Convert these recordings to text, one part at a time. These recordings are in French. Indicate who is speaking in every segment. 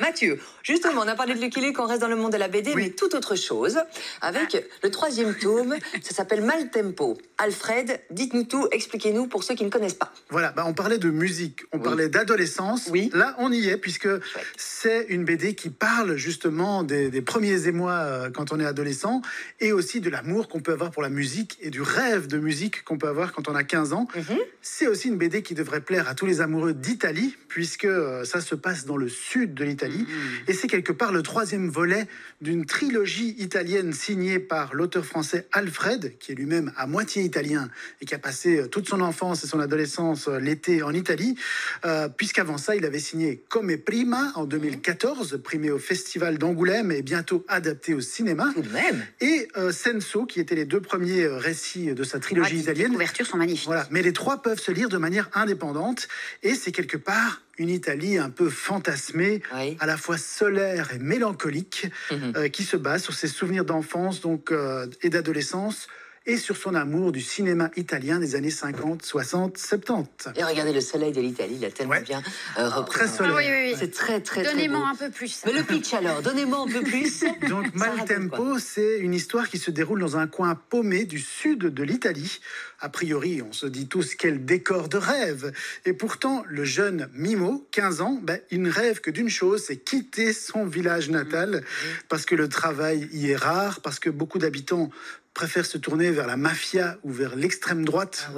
Speaker 1: Mathieu, justement, on a parlé de Lucky Luke, on reste dans le monde de la BD,
Speaker 2: Oui.
Speaker 1: mais tout autre chose, avec le 3e tome, ça s'appelle Maltempo. Alfred, dites-nous tout, expliquez-nous pour ceux qui ne connaissent pas.
Speaker 2: Voilà, on parlait de musique, on parlait d'adolescence.
Speaker 1: Oui.
Speaker 2: Là, on y est, puisque c'est une BD qui parle justement des premiers émois quand on est adolescent, et aussi de l'amour qu'on peut avoir pour la musique, et du rêve de musique qu'on peut avoir quand on a 15 ans. C'est aussi une BD qui devrait plaire à tous les amoureux d'Italie, puisque ça se passe dans le sud de l'Italie, et c'est quelque part le 3e volet d'une trilogie italienne signée par l'auteur français Alfred, qui est lui-même à moitié italien, et qui a passé toute son enfance et son adolescence l'été en Italie, puisqu'avant ça, il avait signé Come Prima en 2014, primé au Festival d'Angoulême et bientôt adapté au cinéma.
Speaker 1: Tout de même.
Speaker 2: Et Senso, qui étaient les 2 premiers récits de sa trilogie italienne.
Speaker 3: Les couvertures sont magnifiques.
Speaker 2: Voilà, mais les 3 peuvent se lire de manière indépendante, et c'est quelque part une Italie un peu fantasmée, à la fois solaire et mélancolique, qui se base sur ses souvenirs d'enfance et d'adolescence, et sur son amour du cinéma italien des années 50, 60, 70.
Speaker 1: Et regardez le soleil de l'Italie, il a tellement bien repris.
Speaker 2: Très solaire.
Speaker 1: C'est très, très, très
Speaker 3: Donnez-moi
Speaker 1: beau.
Speaker 3: un peu plus.
Speaker 1: Mais le pitch alors, donnez-moi un peu plus.
Speaker 2: Donc
Speaker 1: Ça raconte
Speaker 2: Maltempo, c'est une histoire qui se déroule dans un coin paumé du sud de l'Italie. A priori, on se dit tous quel décor de rêve. Et pourtant, le jeune Mimo, 15 ans, il ne rêve que d'une chose, c'est quitter son village natal, parce que le travail y est rare, parce que beaucoup d'habitants préfèrent se tourner vers la mafia ou vers l'extrême droite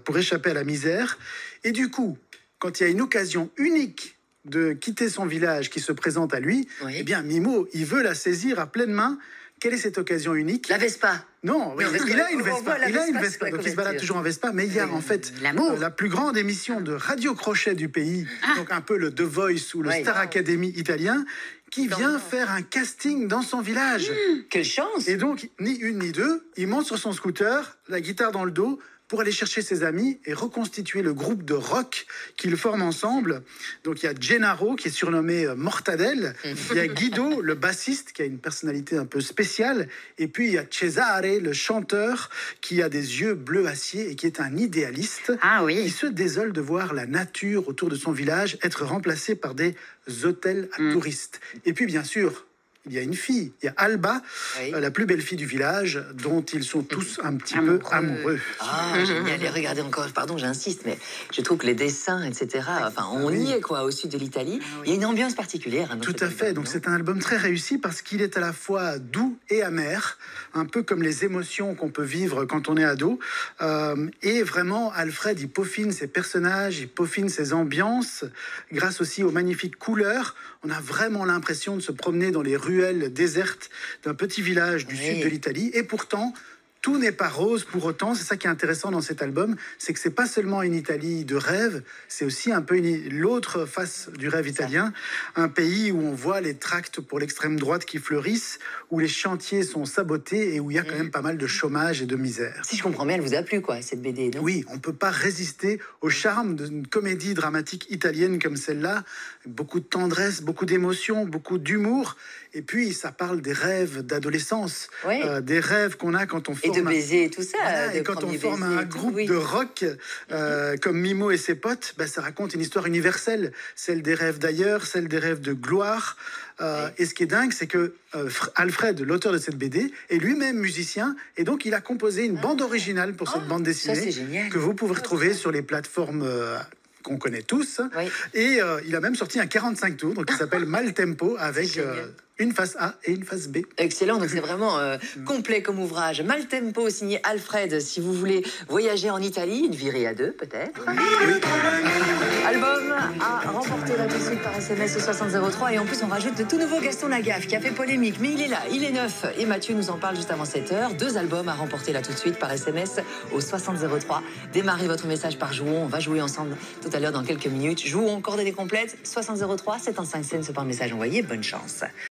Speaker 2: pour échapper à la misère. Et du coup, quand il y a une occasion unique de quitter son village qui se présente à lui, eh bien Mimo, il veut la saisir à pleine main. Quelle est cette occasion unique?
Speaker 1: La Vespa.
Speaker 2: Non, il a une Vespa.
Speaker 1: Il a une Vespa,
Speaker 2: Donc il se balade toujours en Vespa, mais il y a en fait la plus grande émission de Radio Crochet du pays, donc un peu le The Voice ou le Star Academy italien, qui vient faire un casting dans son village.
Speaker 1: Quelle chance!
Speaker 2: Et donc, ni une ni deux, il monte sur son scooter, la guitare dans le dos, pour aller chercher ses amis et reconstituer le groupe de rock qu'ils forment ensemble. Donc il y a Gennaro, qui est surnommé Mortadelle, il y a Guido, le bassiste, qui a une personnalité un peu spéciale, et puis il y a Cesare, le chanteur, qui a des yeux bleu acier et qui est un idéaliste, qui se désole de voir la nature autour de son village être remplacée par des hôtels à touristes. Et puis bien sûr, il y a une fille, il y a Alba, la plus belle fille du village, dont ils sont tous un petit peu amoureux.
Speaker 1: Ah, génial. Et regardez encore, pardon, j'insiste, mais je trouve que les dessins, etc., enfin, on y est, quoi, au sud de l'Italie. Il y a une ambiance particulière.
Speaker 2: Tout à fait. Donc, c'est un album très réussi parce qu'il est à la fois doux et amer, un peu comme les émotions qu'on peut vivre quand on est ado. Et vraiment, Alfred, il peaufine ses personnages, il peaufine ses ambiances, grâce aussi aux magnifiques couleurs. On a vraiment l'impression de se promener dans les ruelles désertes d'un petit village du sud de l'Italie. Et pourtant, tout n'est pas rose pour autant. C'est ça qui est intéressant dans cet album, c'est que c'est pas seulement une Italie de rêve, c'est aussi un peu l'autre face du rêve italien, un pays où on voit les tracts pour l'extrême droite qui fleurissent, où les chantiers sont sabotés et où il y a quand même pas mal de chômage et de misère.
Speaker 1: Si je comprends bien, elle vous a plu, quoi, cette BD, non?
Speaker 2: Oui, on peut pas résister au charme d'une comédie dramatique italienne comme celle-là. Beaucoup de tendresse, beaucoup d'émotion, beaucoup d'humour. Et puis, ça parle des rêves d'adolescence, des rêves qu'on a quand on forme...
Speaker 1: Et de baiser et tout ça.
Speaker 2: Voilà, et quand on forme un groupe de rock, comme Mimo et ses potes, ça raconte une histoire universelle. Celle des rêves d'ailleurs, celle des rêves de gloire. Et ce qui est dingue, c'est que Alfred, l'auteur de cette BD, est lui-même musicien. Et donc, il a composé une bande originale pour cette bande dessinée que vous pouvez retrouver sur les plateformes... qu'on connaît tous. Et il a même sorti un 45 tours, donc il s'appelle Maltempo, avec une face A et une face B.
Speaker 1: Excellent, donc c'est vraiment complet comme ouvrage. Maltempo, signé Alfred, si vous voulez voyager en Italie, une virée à deux peut-être. Album à remporter la suite par SMS au 6003, et en plus on rajoute de tout nouveau Gaston Lagaffe qui a fait polémique, mais il est là, il est neuf, et Mathieu nous en parle juste avant 7h. 2 albums à remporter là tout de suite par SMS au 6003. Démarrez votre message par Jouon, on va jouer ensemble tout à l'heure dans quelques minutes. Jouon, coordonnées complètes, 6003, 715 cents par message envoyé, bonne chance.